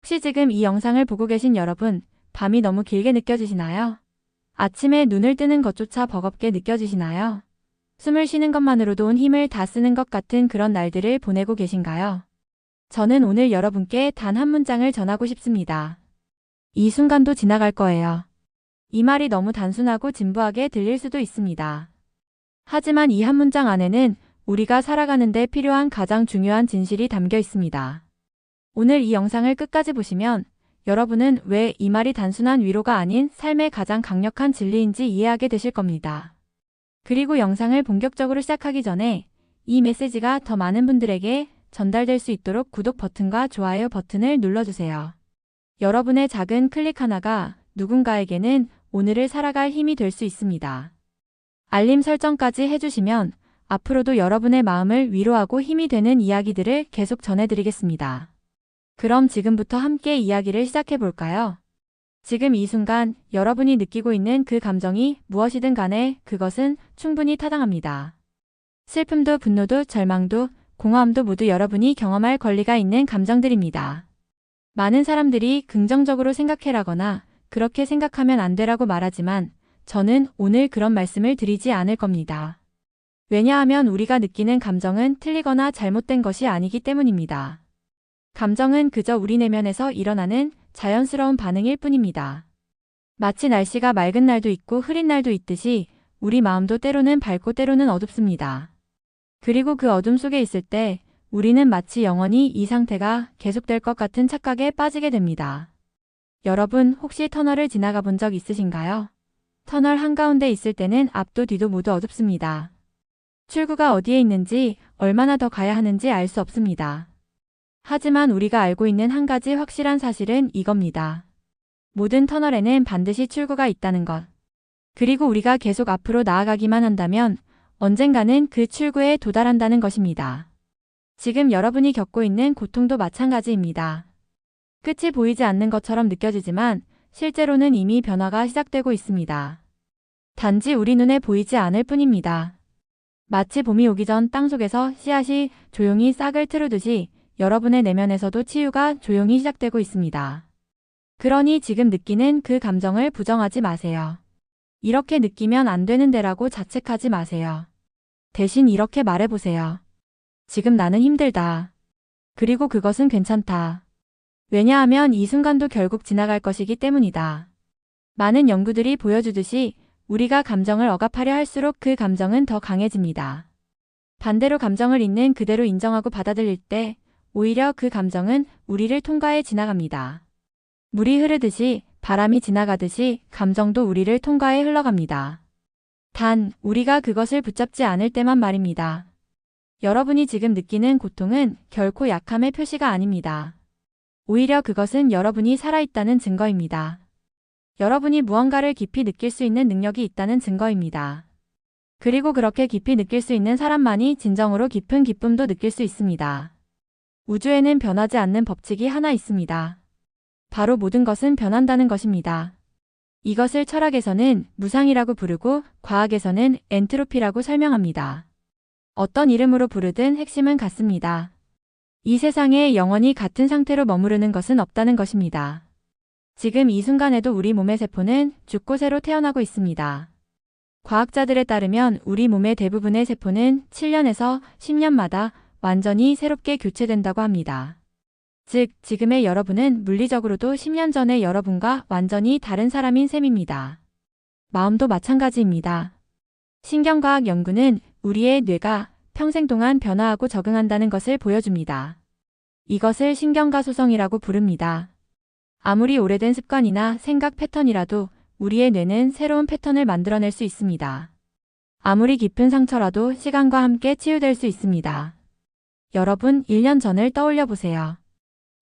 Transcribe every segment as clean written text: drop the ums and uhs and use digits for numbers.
혹시 지금 이 영상을 보고 계신 여러분, 밤이 너무 길게 느껴지시나요? 아침에 눈을 뜨는 것조차 버겁게 느껴지시나요? 숨을 쉬는 것만으로도 온 힘을 다 쓰는 것 같은 그런 날들을 보내고 계신가요? 저는 오늘 여러분께 단 한 문장을 전하고 싶습니다. 이 순간도 지나갈 거예요. 이 말이 너무 단순하고 진부하게 들릴 수도 있습니다. 하지만 이 한 문장 안에는 우리가 살아가는 데 필요한 가장 중요한 진실이 담겨 있습니다. 오늘 이 영상을 끝까지 보시면 여러분은 왜 이 말이 단순한 위로가 아닌 삶의 가장 강력한 진리인지 이해하게 되실 겁니다. 그리고 영상을 본격적으로 시작하기 전에 이 메시지가 더 많은 분들에게 전달될 수 있도록 구독 버튼과 좋아요 버튼을 눌러주세요. 여러분의 작은 클릭 하나가 누군가에게는 오늘을 살아갈 힘이 될 수 있습니다. 알림 설정까지 해주시면 앞으로도 여러분의 마음을 위로하고 힘이 되는 이야기들을 계속 전해드리겠습니다. 그럼 지금부터 함께 이야기를 시작해 볼까요? 지금 이 순간 여러분이 느끼고 있는 그 감정이 무엇이든 간에 그것은 충분히 타당합니다. 슬픔도 분노도 절망도 공허함도 모두 여러분이 경험할 권리가 있는 감정들입니다. 많은 사람들이 긍정적으로 생각해라거나 그렇게 생각하면 안 되라고 말하지만 저는 오늘 그런 말씀을 드리지 않을 겁니다. 왜냐하면 우리가 느끼는 감정은 틀리거나 잘못된 것이 아니기 때문입니다. 감정은 그저 우리 내면에서 일어나는 자연스러운 반응일 뿐입니다. 마치 날씨가 맑은 날도 있고 흐린 날도 있듯이 우리 마음도 때로는 밝고 때로는 어둡습니다. 그리고 그 어둠 속에 있을 때 우리는 마치 영원히 이 상태가 계속될 것 같은 착각에 빠지게 됩니다. 여러분 혹시 터널을 지나가 본 적 있으신가요? 터널 한가운데 있을 때는 앞도 뒤도 모두 어둡습니다. 출구가 어디에 있는지 얼마나 더 가야 하는지 알 수 없습니다. 하지만 우리가 알고 있는 한 가지 확실한 사실은 이겁니다. 모든 터널에는 반드시 출구가 있다는 것. 그리고 우리가 계속 앞으로 나아가기만 한다면 언젠가는 그 출구에 도달한다는 것입니다. 지금 여러분이 겪고 있는 고통도 마찬가지입니다. 끝이 보이지 않는 것처럼 느껴지지만 실제로는 이미 변화가 시작되고 있습니다. 단지 우리 눈에 보이지 않을 뿐입니다. 마치 봄이 오기 전 땅속에서 씨앗이 조용히 싹을 트우듯이 여러분의 내면에서도 치유가 조용히 시작되고 있습니다. 그러니 지금 느끼는 그 감정을 부정하지 마세요. 이렇게 느끼면 안 되는데라고 자책하지 마세요. 대신 이렇게 말해보세요. 지금 나는 힘들다. 그리고 그것은 괜찮다. 왜냐하면 이 순간도 결국 지나갈 것이기 때문이다. 많은 연구들이 보여주듯이 우리가 감정을 억압하려 할수록 그 감정은 더 강해집니다. 반대로 감정을 있는 그대로 인정하고 받아들일 때 오히려 그 감정은 우리를 통과해 지나갑니다. 물이 흐르듯이 바람이 지나가듯이 감정도 우리를 통과해 흘러갑니다. 단, 우리가 그것을 붙잡지 않을 때만 말입니다. 여러분이 지금 느끼는 고통은 결코 약함의 표시가 아닙니다. 오히려 그것은 여러분이 살아있다는 증거입니다. 여러분이 무언가를 깊이 느낄 수 있는 능력이 있다는 증거입니다. 그리고 그렇게 깊이 느낄 수 있는 사람만이 진정으로 깊은 기쁨도 느낄 수 있습니다. 우주에는 변하지 않는 법칙이 하나 있습니다. 바로 모든 것은 변한다는 것입니다. 이것을 철학에서는 무상이라고 부르고 과학에서는 엔트로피라고 설명합니다. 어떤 이름으로 부르든 핵심은 같습니다. 이 세상에 영원히 같은 상태로 머무르는 것은 없다는 것입니다. 지금 이 순간에도 우리 몸의 세포는 죽고 새로 태어나고 있습니다. 과학자들에 따르면 우리 몸의 대부분의 세포는 7년에서 10년마다 완전히 새롭게 교체된다고 합니다. 즉, 지금의 여러분은 물리적으로도 10년 전의 여러분과 완전히 다른 사람인 셈입니다. 마음도 마찬가지입니다. 신경과학 연구는 우리의 뇌가 평생 동안 변화하고 적응한다는 것을 보여줍니다. 이것을 신경가소성이라고 부릅니다. 아무리 오래된 습관이나 생각 패턴이라도 우리의 뇌는 새로운 패턴을 만들어낼 수 있습니다. 아무리 깊은 상처라도 시간과 함께 치유될 수 있습니다. 여러분, 1년 전을 떠올려 보세요.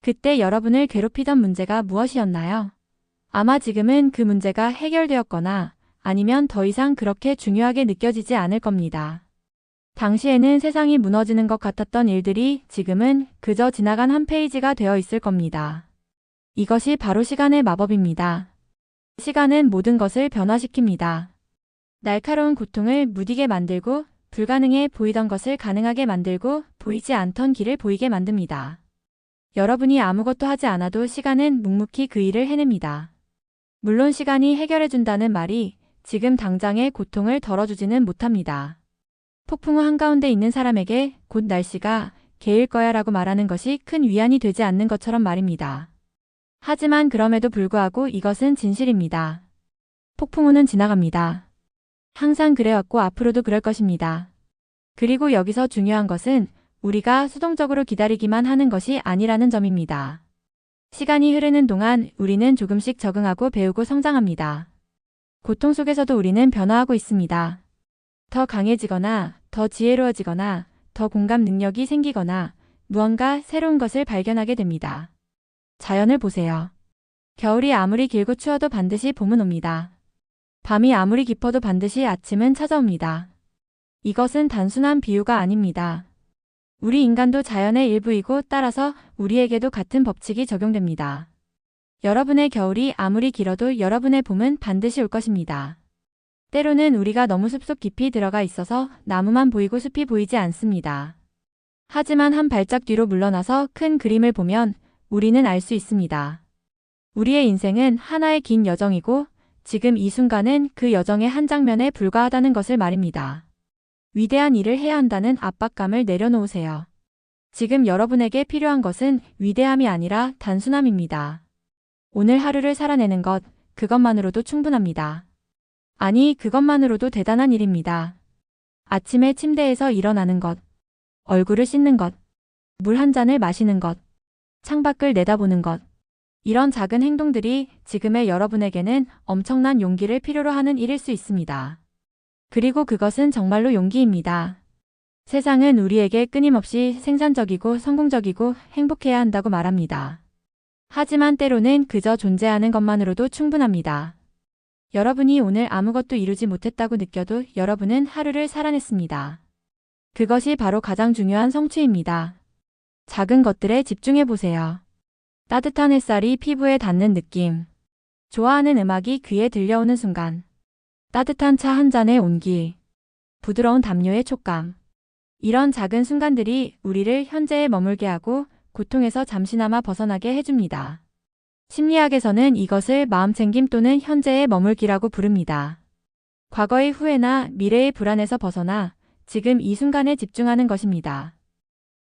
그때 여러분을 괴롭히던 문제가 무엇이었나요? 아마 지금은 그 문제가 해결되었거나 아니면 더 이상 그렇게 중요하게 느껴지지 않을 겁니다. 당시에는 세상이 무너지는 것 같았던 일들이 지금은 그저 지나간 한 페이지가 되어 있을 겁니다. 이것이 바로 시간의 마법입니다. 시간은 모든 것을 변화시킵니다. 날카로운 고통을 무디게 만들고 불가능해 보이던 것을 가능하게 만들고 보이지 않던 길을 보이게 만듭니다. 여러분이 아무것도 하지 않아도 시간은 묵묵히 그 일을 해냅니다. 물론 시간이 해결해준다는 말이 지금 당장의 고통을 덜어주지는 못합니다. 폭풍우 한가운데 있는 사람에게 곧 날씨가 개일 거야 라고 말하는 것이 큰 위안이 되지 않는 것처럼 말입니다. 하지만 그럼에도 불구하고 이것은 진실입니다. 폭풍우는 지나갑니다. 항상 그래왔고 앞으로도 그럴 것입니다. 그리고 여기서 중요한 것은 우리가 수동적으로 기다리기만 하는 것이 아니라는 점입니다. 시간이 흐르는 동안 우리는 조금씩 적응하고 배우고 성장합니다. 고통 속에서도 우리는 변화하고 있습니다. 더 강해지거나 더 지혜로워지거나 더 공감 능력이 생기거나 무언가 새로운 것을 발견하게 됩니다. 자연을 보세요. 겨울이 아무리 길고 추워도 반드시 봄은 옵니다. 밤이 아무리 깊어도 반드시 아침은 찾아옵니다. 이것은 단순한 비유가 아닙니다. 우리 인간도 자연의 일부이고 따라서 우리에게도 같은 법칙이 적용됩니다. 여러분의 겨울이 아무리 길어도 여러분의 봄은 반드시 올 것입니다. 때로는 우리가 너무 숲속 깊이 들어가 있어서 나무만 보이고 숲이 보이지 않습니다. 하지만 한 발짝 뒤로 물러나서 큰 그림을 보면 우리는 알 수 있습니다. 우리의 인생은 하나의 긴 여정이고 지금 이 순간은 그 여정의 한 장면에 불과하다는 것을 말입니다. 위대한 일을 해야 한다는 압박감을 내려놓으세요. 지금 여러분에게 필요한 것은 위대함이 아니라 단순함입니다. 오늘 하루를 살아내는 것, 그것만으로도 충분합니다. 아니, 그것만으로도 대단한 일입니다. 아침에 침대에서 일어나는 것, 얼굴을 씻는 것, 물 한 잔을 마시는 것, 창밖을 내다보는 것. 이런 작은 행동들이 지금의 여러분에게는 엄청난 용기를 필요로 하는 일일 수 있습니다. 그리고 그것은 정말로 용기입니다. 세상은 우리에게 끊임없이 생산적이고 성공적이고 행복해야 한다고 말합니다. 하지만 때로는 그저 존재하는 것만으로도 충분합니다. 여러분이 오늘 아무것도 이루지 못했다고 느껴도 여러분은 하루를 살아냈습니다. 그것이 바로 가장 중요한 성취입니다. 작은 것들에 집중해 보세요. 따뜻한 햇살이 피부에 닿는 느낌. 좋아하는 음악이 귀에 들려오는 순간. 따뜻한 차 한 잔의 온기. 부드러운 담요의 촉감. 이런 작은 순간들이 우리를 현재에 머물게 하고 고통에서 잠시나마 벗어나게 해줍니다. 심리학에서는 이것을 마음챙김 또는 현재에 머물기라고 부릅니다. 과거의 후회나 미래의 불안에서 벗어나 지금 이 순간에 집중하는 것입니다.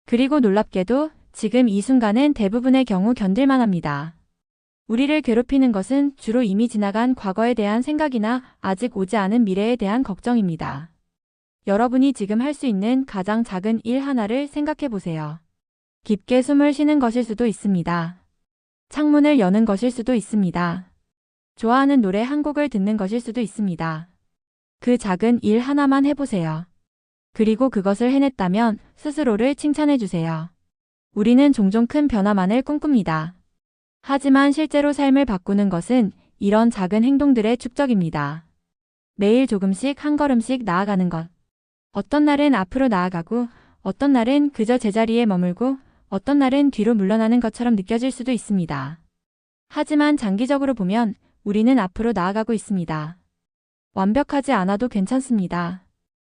그리고 놀랍게도 지금 이 순간은 대부분의 경우 견딜만 합니다. 우리를 괴롭히는 것은 주로 이미 지나간 과거에 대한 생각이나 아직 오지 않은 미래에 대한 걱정입니다. 여러분이 지금 할 수 있는 가장 작은 일 하나를 생각해 보세요. 깊게 숨을 쉬는 것일 수도 있습니다. 창문을 여는 것일 수도 있습니다. 좋아하는 노래 한 곡을 듣는 것일 수도 있습니다. 그 작은 일 하나만 해보세요. 그리고 그것을 해냈다면 스스로를 칭찬해 주세요. 우리는 종종 큰 변화만을 꿈꿉니다. 하지만 실제로 삶을 바꾸는 것은 이런 작은 행동들의 축적입니다. 매일 조금씩 한 걸음씩 나아가는 것. 어떤 날은 앞으로 나아가고 어떤 날은 그저 제자리에 머물고 어떤 날은 뒤로 물러나는 것처럼 느껴질 수도 있습니다. 하지만 장기적으로 보면 우리는 앞으로 나아가고 있습니다. 완벽하지 않아도 괜찮습니다.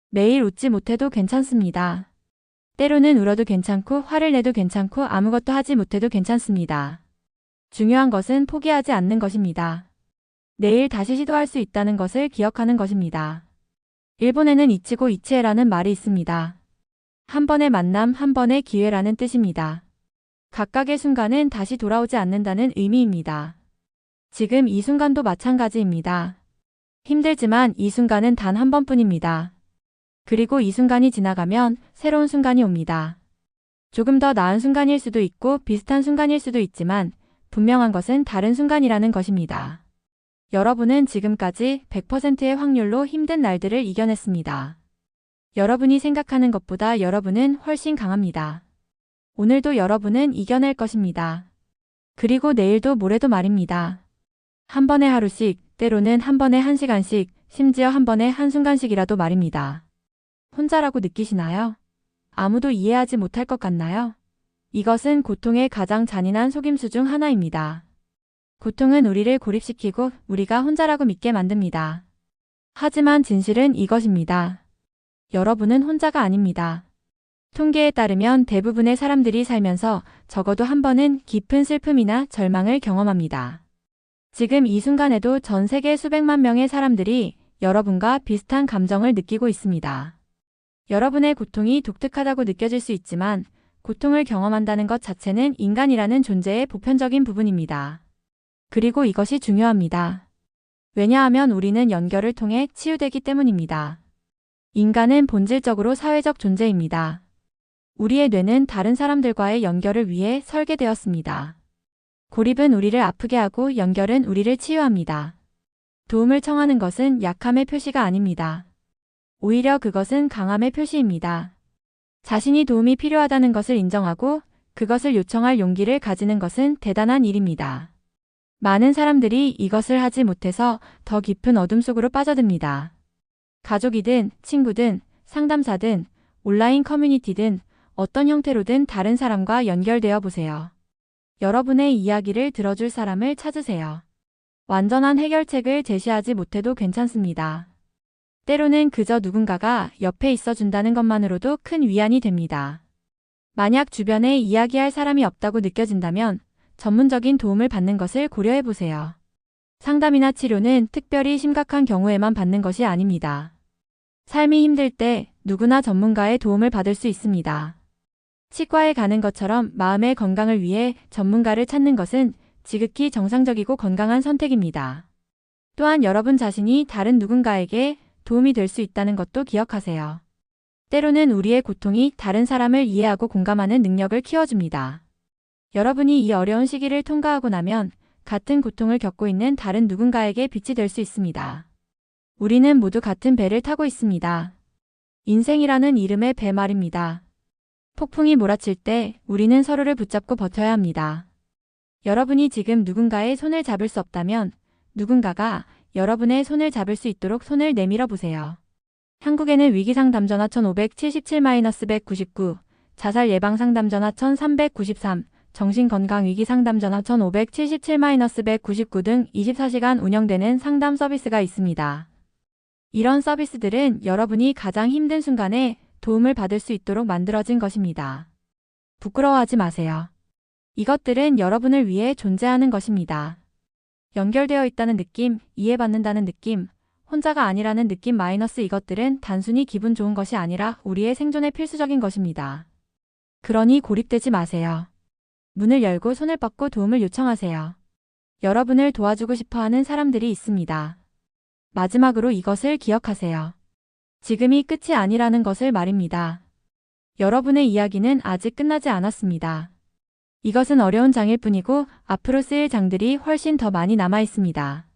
매일 웃지 못해도 괜찮습니다. 때로는 울어도 괜찮고 화를 내도 괜찮고 아무것도 하지 못해도 괜찮습니다. 중요한 것은 포기하지 않는 것입니다. 내일 다시 시도할 수 있다는 것을 기억하는 것입니다. 일본에는 이치고 이치에라는 말이 있습니다. 한 번의 만남, 한 번의 기회라는 뜻입니다. 각각의 순간은 다시 돌아오지 않는다는 의미입니다. 지금 이 순간도 마찬가지입니다. 힘들지만 이 순간은 단 한 번뿐입니다. 그리고 이 순간이 지나가면 새로운 순간이 옵니다. 조금 더 나은 순간일 수도 있고 비슷한 순간일 수도 있지만 분명한 것은 다른 순간이라는 것입니다. 여러분은 지금까지 100%의 확률로 힘든 날들을 이겨냈습니다. 여러분이 생각하는 것보다 여러분은 훨씬 강합니다. 오늘도 여러분은 이겨낼 것입니다. 그리고 내일도 모레도 말입니다. 한 번에 하루씩, 때로는 한 번에 한 시간씩, 심지어 한 번에 한순간씩이라도 말입니다. 혼자라고 느끼시나요? 아무도 이해하지 못할 것 같나요? 이것은 고통의 가장 잔인한 속임수 중 하나입니다. 고통은 우리를 고립시키고 우리가 혼자라고 믿게 만듭니다. 하지만 진실은 이것입니다. 여러분은 혼자가 아닙니다. 통계에 따르면 대부분의 사람들이 살면서 적어도 한 번은 깊은 슬픔이나 절망을 경험합니다. 지금 이 순간에도 전 세계 수백만 명의 사람들이 여러분과 비슷한 감정을 느끼고 있습니다. 여러분의 고통이 독특하다고 느껴질 수 있지만 고통을 경험한다는 것 자체는 인간이라는 존재의 보편적인 부분입니다. 그리고 이것이 중요합니다. 왜냐하면 우리는 연결을 통해 치유되기 때문입니다. 인간은 본질적으로 사회적 존재입니다. 우리의 뇌는 다른 사람들과의 연결을 위해 설계되었습니다. 고립은 우리를 아프게 하고 연결은 우리를 치유합니다. 도움을 청하는 것은 약함의 표시가 아닙니다. 오히려 그것은 강함의 표시입니다. 자신이 도움이 필요하다는 것을 인정하고 그것을 요청할 용기를 가지는 것은 대단한 일입니다. 많은 사람들이 이것을 하지 못해서 더 깊은 어둠 속으로 빠져듭니다. 가족이든 친구든 상담사든 온라인 커뮤니티든 어떤 형태로든 다른 사람과 연결되어 보세요. 여러분의 이야기를 들어줄 사람을 찾으세요. 완전한 해결책을 제시하지 못해도 괜찮습니다. 때로는 그저 누군가가 옆에 있어준다는 것만으로도 큰 위안이 됩니다. 만약 주변에 이야기할 사람이 없다고 느껴진다면 전문적인 도움을 받는 것을 고려해 보세요. 상담이나 치료는 특별히 심각한 경우에만 받는 것이 아닙니다. 삶이 힘들 때 누구나 전문가의 도움을 받을 수 있습니다. 치과에 가는 것처럼 마음의 건강을 위해 전문가를 찾는 것은 지극히 정상적이고 건강한 선택입니다. 또한 여러분 자신이 다른 누군가에게 도움이 될 수 있다는 것도 기억하세요. 때로는 우리의 고통이 다른 사람을 이해하고 공감하는 능력을 키워줍니다. 여러분이 이 어려운 시기를 통과하고 나면 같은 고통을 겪고 있는 다른 누군가에게 빛이 될 수 있습니다. 우리는 모두 같은 배를 타고 있습니다. 인생이라는 이름의 배 말입니다. 폭풍이 몰아칠 때 우리는 서로를 붙잡고 버텨야 합니다. 여러분이 지금 누군가의 손을 잡을 수 없다면 누군가가 여러분의 손을 잡을 수 있도록 손을 내밀어 보세요. 한국에는 위기상담전화 1577-199, 자살예방상담전화 1393, 정신건강위기상담전화 1577-199 등 24시간 운영되는 상담 서비스가 있습니다. 이런 서비스들은 여러분이 가장 힘든 순간에 도움을 받을 수 있도록 만들어진 것입니다. 부끄러워하지 마세요. 이것들은 여러분을 위해 존재하는 것입니다. 연결되어 있다는 느낌, 이해받는다는 느낌, 혼자가 아니라는 느낌 마이너스 이것들은 단순히 기분 좋은 것이 아니라 우리의 생존에 필수적인 것입니다. 그러니 고립되지 마세요. 문을 열고 손을 뻗고 도움을 요청하세요. 여러분을 도와주고 싶어하는 사람들이 있습니다. 마지막으로 이것을 기억하세요. 지금이 끝이 아니라는 것을 말입니다. 여러분의 이야기는 아직 끝나지 않았습니다. 이것은 어려운 장일 뿐이고 앞으로 쓰일 장들이 훨씬 더 많이 남아 있습니다.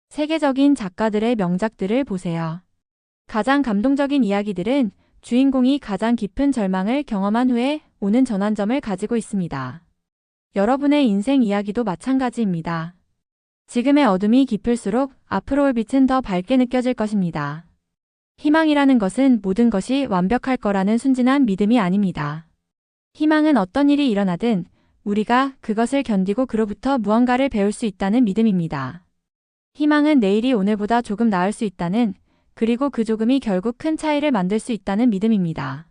세계적인 작가들의 명작들을 보세요. 가장 감동적인 이야기들은 주인공이 가장 깊은 절망을 경험한 후에 오는 전환점을 가지고 있습니다. 여러분의 인생 이야기도 마찬가지입니다. 지금의 어둠이 깊을수록 앞으로 올 빛은 더 밝게 느껴질 것입니다. 희망이라는 것은 모든 것이 완벽할 거라는 순진한 믿음이 아닙니다. 희망은 어떤 일이 일어나든 우리가 그것을 견디고 그로부터 무언가를 배울 수 있다는 믿음입니다. 희망은 내일이 오늘보다 조금 나을 수 있다는, 그리고 그 조금이 결국 큰 차이를 만들 수 있다는 믿음입니다.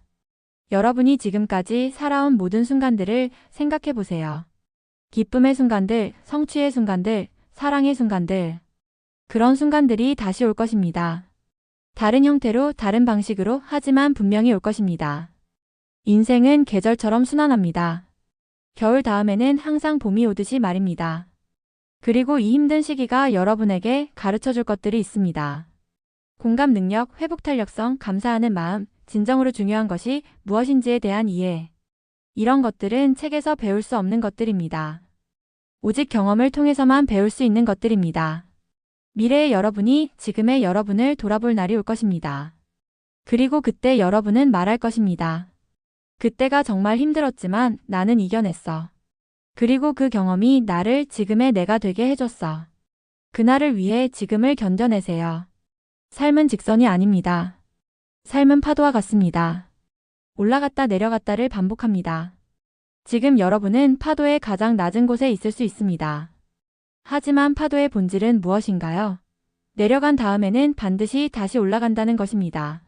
여러분이 지금까지 살아온 모든 순간들을 생각해 보세요. 기쁨의 순간들, 성취의 순간들, 사랑의 순간들. 그런 순간들이 다시 올 것입니다. 다른 형태로, 다른 방식으로, 하지만 분명히 올 것입니다. 인생은 계절처럼 순환합니다. 겨울 다음에는 항상 봄이 오듯이 말입니다. 그리고 이 힘든 시기가 여러분에게 가르쳐줄 것들이 있습니다. 공감 능력, 회복 탄력성, 감사하는 마음, 진정으로 중요한 것이 무엇인지에 대한 이해. 이런 것들은 책에서 배울 수 없는 것들입니다. 오직 경험을 통해서만 배울 수 있는 것들입니다. 미래의 여러분이 지금의 여러분을 돌아볼 날이 올 것입니다. 그리고 그때 여러분은 말할 것입니다. 그때가 정말 힘들었지만 나는 이겨냈어. 그리고 그 경험이 나를 지금의 내가 되게 해줬어. 그날을 위해 지금을 견뎌내세요. 삶은 직선이 아닙니다. 삶은 파도와 같습니다. 올라갔다 내려갔다를 반복합니다. 지금 여러분은 파도의 가장 낮은 곳에 있을 수 있습니다. 하지만 파도의 본질은 무엇인가요? 내려간 다음에는 반드시 다시 올라간다는 것입니다.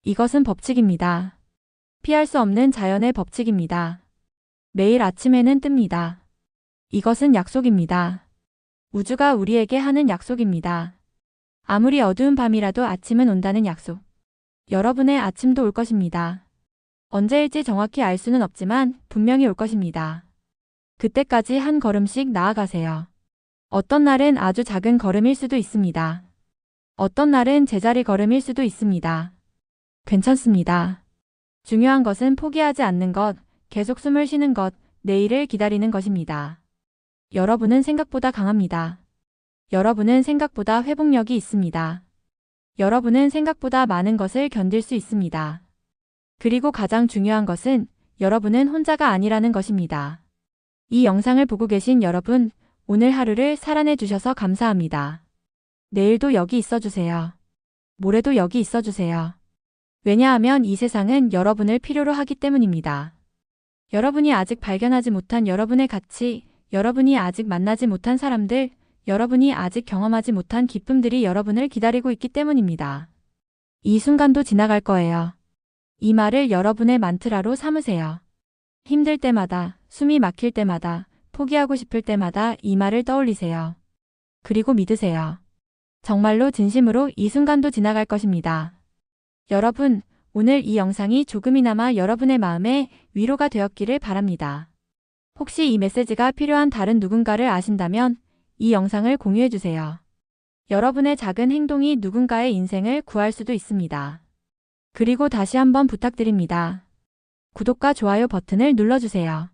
이것은 법칙입니다. 피할 수 없는 자연의 법칙입니다. 매일 아침에는 뜹니다. 이것은 약속입니다. 우주가 우리에게 하는 약속입니다. 아무리 어두운 밤이라도 아침은 온다는 약속. 여러분의 아침도 올 것입니다. 언제일지 정확히 알 수는 없지만 분명히 올 것입니다. 그때까지 한 걸음씩 나아가세요. 어떤 날은 아주 작은 걸음일 수도 있습니다. 어떤 날은 제자리 걸음일 수도 있습니다. 괜찮습니다. 중요한 것은 포기하지 않는 것, 계속 숨을 쉬는 것, 내일을 기다리는 것입니다. 여러분은 생각보다 강합니다. 여러분은 생각보다 회복력이 있습니다. 여러분은 생각보다 많은 것을 견딜 수 있습니다. 그리고 가장 중요한 것은 여러분은 혼자가 아니라는 것입니다. 이 영상을 보고 계신 여러분, 오늘 하루를 살아내 주셔서 감사합니다. 내일도 여기 있어 주세요. 모레도 여기 있어 주세요. 왜냐하면 이 세상은 여러분을 필요로 하기 때문입니다. 여러분이 아직 발견하지 못한 여러분의 가치, 여러분이 아직 만나지 못한 사람들, 여러분이 아직 경험하지 못한 기쁨들이 여러분을 기다리고 있기 때문입니다. 이 순간도 지나갈 거예요. 이 말을 여러분의 만트라로 삼으세요. 힘들 때마다, 숨이 막힐 때마다, 포기하고 싶을 때마다 이 말을 떠올리세요. 그리고 믿으세요. 정말로 진심으로 이 순간도 지나갈 것입니다. 여러분, 오늘 이 영상이 조금이나마 여러분의 마음에 위로가 되었기를 바랍니다. 혹시 이 메시지가 필요한 다른 누군가를 아신다면 이 영상을 공유해 주세요. 여러분의 작은 행동이 누군가의 인생을 구할 수도 있습니다. 그리고 다시 한번 부탁드립니다. 구독과 좋아요 버튼을 눌러주세요.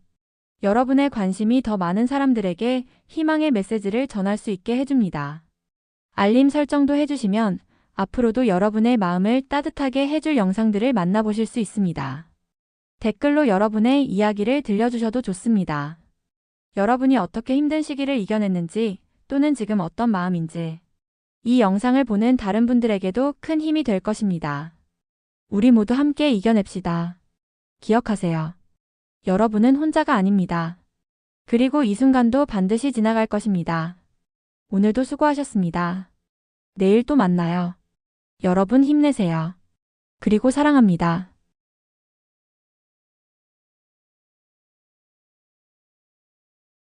여러분의 관심이 더 많은 사람들에게 희망의 메시지를 전할 수 있게 해줍니다. 알림 설정도 해주시면 앞으로도 여러분의 마음을 따뜻하게 해줄 영상들을 만나보실 수 있습니다. 댓글로 여러분의 이야기를 들려주셔도 좋습니다. 여러분이 어떻게 힘든 시기를 이겨냈는지 또는 지금 어떤 마음인지 이 영상을 보는 다른 분들에게도 큰 힘이 될 것입니다. 우리 모두 함께 이겨냅시다. 기억하세요. 여러분은 혼자가 아닙니다. 그리고 이 순간도 반드시 지나갈 것입니다. 오늘도 수고하셨습니다. 내일 또 만나요. 여러분 힘내세요. 그리고 사랑합니다.